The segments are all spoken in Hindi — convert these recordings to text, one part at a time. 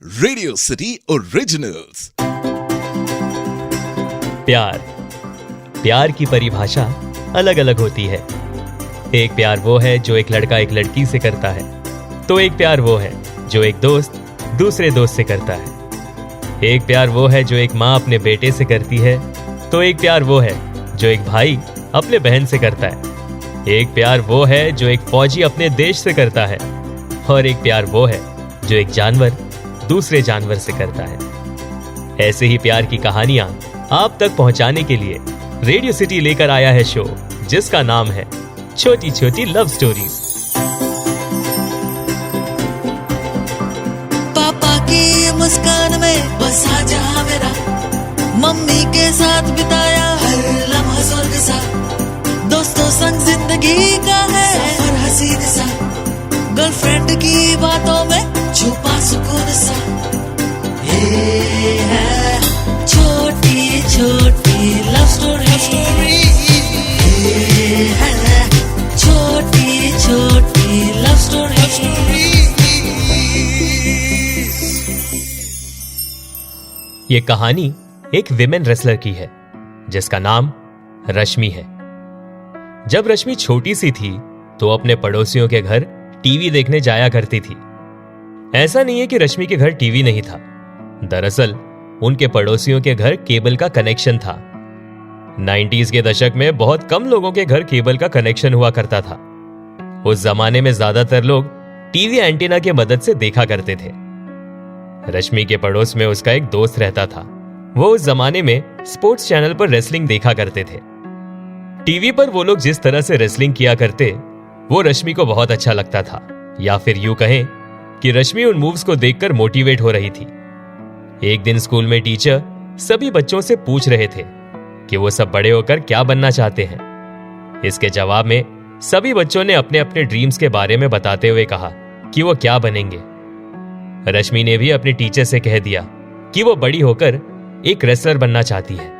Radio city originals. प्यार की परिभाषा अलग अलग होती है। एक प्यार वो है जो एक लड़का एक लड़की से करता है, तो एक प्यार वो है जो एक दोस्त दूसरे दोस्त से करता है। एक प्यार वो है जो एक माँ अपने बेटे से करती है, तो एक प्यार वो है जो एक भाई अपने बहन से करता है। एक प्यार वो है जो एक फौजी अपने देश से करता है, और एक प्यार वो है जो एक जानवर दूसरे जानवर से करता है। ऐसे ही प्यार की कहानियां आप तक पहुंचाने के लिए रेडियो सिटी लेकर आया है शो जिसका नाम है छोटी छोटी लव स्टोरीज। पापा की मुस्कान में बसा जहां मेरा, मम्मी के साथ बिताया हर लम्हा स्वर्ग सा, दोस्तों संग जिंदगी का है सफर हसीन सा, गर्लफ्रेंड की बातों में छुपा सुकून सा। ये है छोटी छोटी लव स्टोरी, ये है छोटी छोटी लव स्टोरी। ये कहानी एक विमेन रेसलर की है जिसका नाम रश्मि है। जब रश्मि छोटी सी थी तो अपने पड़ोसियों के घर टीवी देखने जाया करती थी। ऐसा नहीं है कि रश्मि के घर टीवी नहीं था, दरअसल उनके पड़ोसियों के घर केबल का कनेक्शन था। 90s के दशक में बहुत कम लोगों के घर केबल का कनेक्शन हुआ करता था। उस जमाने में ज्यादातर लोग टीवी एंटीना की मदद से देखा करते थे। रश्मि के पड़ोस में उसका एक दोस्त रहता था। वो उस जमाने में स्पोर्ट्स चैनल पर रेसलिंग देखा करते थे। टीवी पर वो लोग जिस तरह से रेसलिंग किया करते वो रश्मि को बहुत अच्छा लगता था, या फिर यूं कहें कि रश्मि उन मूव्स को देखकर मोटिवेट हो रही थी। एक दिन स्कूल में टीचर सभी बच्चों से पूछ रहे थे कि वो सब बड़े होकर क्या बनना चाहते हैं। इसके जवाब में सभी बच्चों ने अपने अपने ड्रीम्स के बारे में बताते हुए कहा कि वो क्या बनेंगे। रश्मि ने भी अपने टीचर से कह दिया कि वो बड़ी होकर एक रेसलर बनना चाहती है।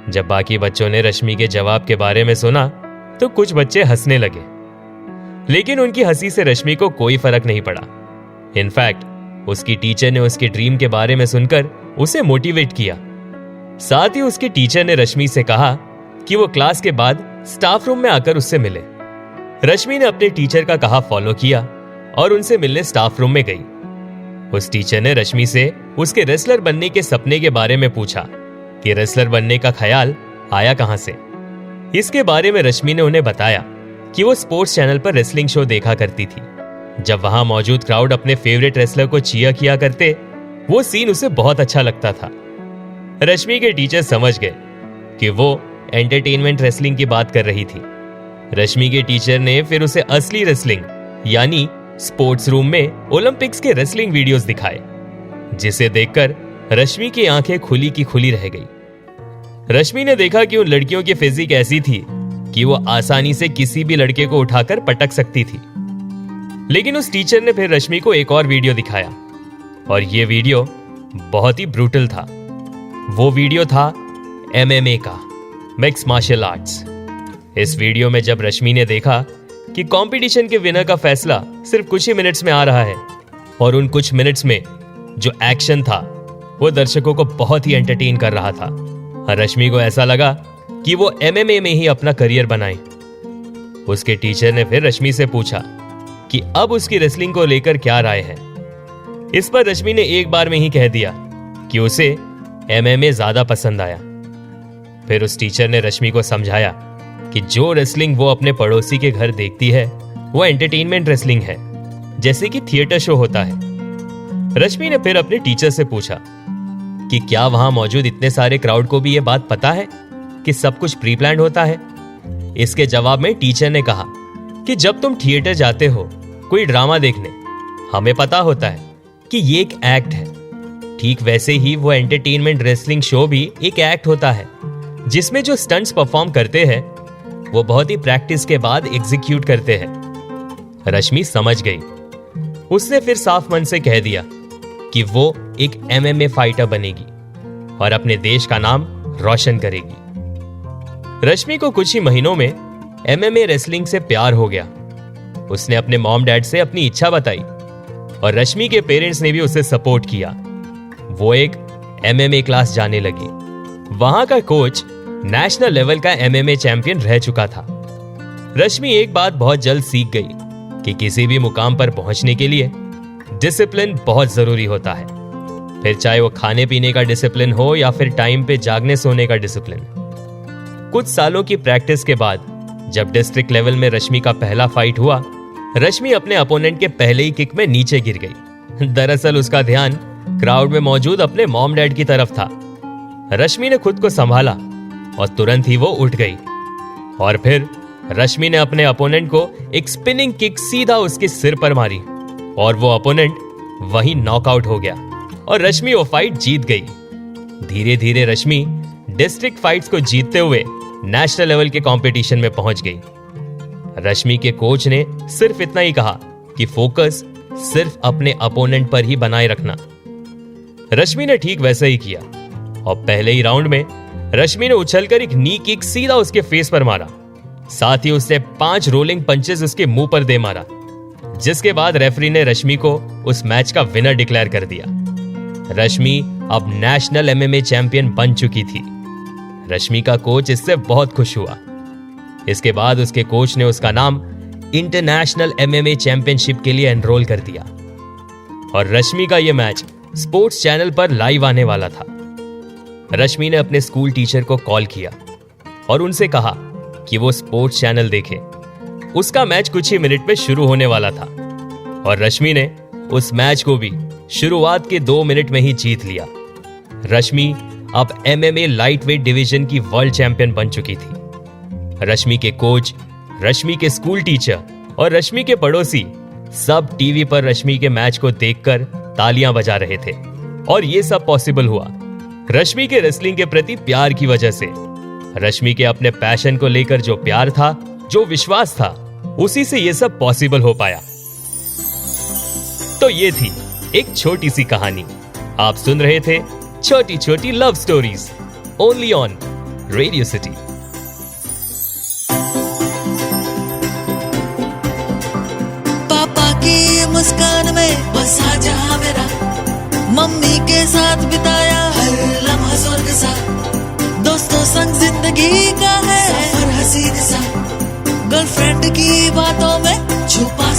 जब बाकी बच्चों ने रश्मि के जवाब के बारे में सुना तो कुछ बच्चे हंसने लगे, लेकिन उनकी हंसी से रश्मि को कोई फर्क नहीं पड़ा। इनफैक्ट उसकी टीचर ने उसके ड्रीम के बारे में सुनकर उसे मोटिवेट किया। साथ ही उसकी टीचर ने रश्मि से कहा कि वो क्लास के बाद स्टाफ रूम में आकर उससे मिले। रश्मि ने अपने टीचर का कहा फॉलो किया और उनसे मिलने स्टाफ रूम में गई। उस टीचर ने रश्मि से उसके रेसलर बनने के सपने के बारे में पूछा कि रेसलर बनने का ख्याल आया कहां से। इसके बारे में रश्मि ने उन्हें बताया कि वो स्पोर्ट्स चैनल पर रेसलिंग शो देखा करती थी। जब वहां मौजूद क्राउड अपने फेवरेट रेसलर को चीयर किया करते, वो सीन उसे बहुत अच्छा लगता था। रश्मि के टीचर समझ गए कि वो एंटरटेनमेंट रेसलिंग की बात कर रही थी। रश्मि के टीचर ने फिर उसे असली रेसलिंग यानी स्पोर्ट्स रूम में ओलंपिक्स के रेसलिंग वीडियोस दिखाए, जिसे देखकर रश्मि की आंखें खुली की खुली रह गई। रश्मि ने देखा कि उन लड़कियों की फिजिक ऐसी थी कि वो आसानी से किसी भी लड़के को उठाकर पटक सकती थी। लेकिन उस टीचर ने फिर रश्मि को एक और वीडियो दिखाया, और ये वीडियो बहुत ही ब्रूटल था। वो वीडियो था MMA का, मिक्स मार्शल आर्ट्स। इस वीडियो में जब रश्मि ने देखा कि कंपटीशन के विनर का फैसला सिर्फ कुछ ही मिनट्स में आ रहा है, और उन कुछ मिनट्स में जो एक्शन था वो दर्शकों को बहुत ही एंटरटेन कर रहा था, रश्मि को ऐसा लगा कि वो MMA में ही अपना करियर बनाए। उसके टीचर ने फिर रश्मि से पूछा कि अब उसकी रेसलिंग को लेकर क्या राय है। इस पर रश्मि ने एक बार में ही कह दिया कि उसे MMA ज्यादा पसंद आया। फिर उस टीचर ने रश्मि को समझाया कि जो रेसलिंग वो अपने पड़ोसी के घर देखती है वो एंटरटेनमेंट रेसलिंग है, जैसे कि थिएटर शो होता है। रश्मि ने फिर अपने टीचर से पूछा कि क्या वहां मौजूद इतने सारे क्राउड को भी ये बात पता है कि सब कुछ प्री प्लान्ड होता है। इसके जवाब में टीचर ने कहा कि जब तुम थिएटर जाते हो कोई ड्रामा देखने, हमें पता होता है कि ये एक एक्ट है। ठीक वैसे ही वो एंटरटेनमेंट रेसलिंग शो भी एक एक्ट होता है, जिसमें जो स्टंट्स परफॉर्म करते हैं वो बहुत ही प्रैक्टिस के बाद एग्जीक्यूट करते हैं। रश्मि समझ गई। उसने फिर साफ मन से कह दिया कि वो एक MMA फाइटर बनेगी और अपने देश का नाम रोशन करेगी। रश्मि को कुछ ही महीनों में MMA रेसलिंग से प्यार हो गया। उसने अपने मॉम डैड से अपनी इच्छा बताई और रश्मि के पेरेंट्स ने भी उसे सपोर्ट किया। वो एक MMA क्लास जाने लगी। वहां का कोच नेशनल लेवल का MMA चैंपियन रह चुका था। रश्मि एक बात बहुत जल्द सीख गई कि किसी भी मुकाम पर पहुंचने के लिए डिसिप्लिन बहुत जरूरी होता है, फिर चाहे वो खाने पीने का डिसिप्लिन हो या फिर टाइम पे जागने सोने का डिसिप्लिन। कुछ सालों की प्रैक्टिस के बाद जब डिस्ट्रिक्ट लेवल में रश्मि का पहला फाइट हुआ, रश्मि अपने अपोनेंट के पहले ही किक में नीचे गिर गई। दरअसल उसका ध्यान क्राउड में मौजूद अपने मॉम डैड की तरफ था। रश्मि ने खुद को संभाला और तुरंत ही वो उठ गई और फिर रश्मि ने अपने अपोनेंट को एक स्पिनिंग किक सीधा उसके सिर पर मारी और वो अपोनेंट वहीं नॉकआउट हो गया और रश्मि वो फाइट जीत गई। धीरे धीरे रश्मि डिस्ट्रिक्ट फाइट्स को जीतते हुए नेशनल लेवल के कंपटीशन में पहुंच गई। रश्मि के कोच ने सिर्फ इतना ही कहा कि फोकस सिर्फ अपने अपोनेंट पर ही बनाए रखना। रश्मि ने ठीक वैसा ही किया और पहले ही राउंड में रश्मि ने उछलकर एक नी किक सीधा उसके फेस पर मारा। साथ ही उसने 5 रोलिंग पंचेस उसके मुंह पर दे मारा, जिसके बाद रेफरी ने रश्मि को उस मैच का विनर डिक्लेयर कर दिया। रश्मि अब नेशनल MMA चैंपियन बन चुकी थी। रश्मि का कोच इससे बहुत खुश हुआ। इसके बाद उसके कोच ने उसका नाम इंटरनेशनल MMA चैंपियनशिप के लिए एनरोल कर दिया और रश्मि का यह मैच स्पोर्ट्स चैनल पर लाइव आने वाला था। रश्मि ने अपने स्कूल टीचर को कॉल किया और उनसे कहा कि वो स्पोर्ट्स चैनल देखे। उसका मैच कुछ ही मिनट में शुरू होने वाला था और रश्मि ने उस मैच को भी शुरुआत के 2 मिनट में ही जीत लिया। रश्मि अब MMA लाइट वेट डिवीजन की वर्ल्ड चैंपियन बन चुकी थी। रश्मि के कोच, रश्मि के स्कूल टीचर और रश्मि के पड़ोसी सब टीवी पर रश्मि के मैच को देखकर तालियां बजा रहे थे और ये सब पॉसिबल हुआ रश्मि के रेसलिंग के प्रति प्यार की वजह से। रश्मि के अपने पैशन को लेकर जो प्यार था, जो विश्वास था, उसी से ये सब पॉसिबल हो पाया। तो ये थी एक छोटी सी कहानी। आप सुन रहे थे छोटी छोटी love stories, only on radio city. पापा की मुस्कान में बसा जहां मेरा, मम्मी के साथ बिताया हर लम्हा स्वर्ग सा, दोस्तों संग जिंदगी का है सफर हसीन सा, गर्लफ्रेंड की बातों में छुपा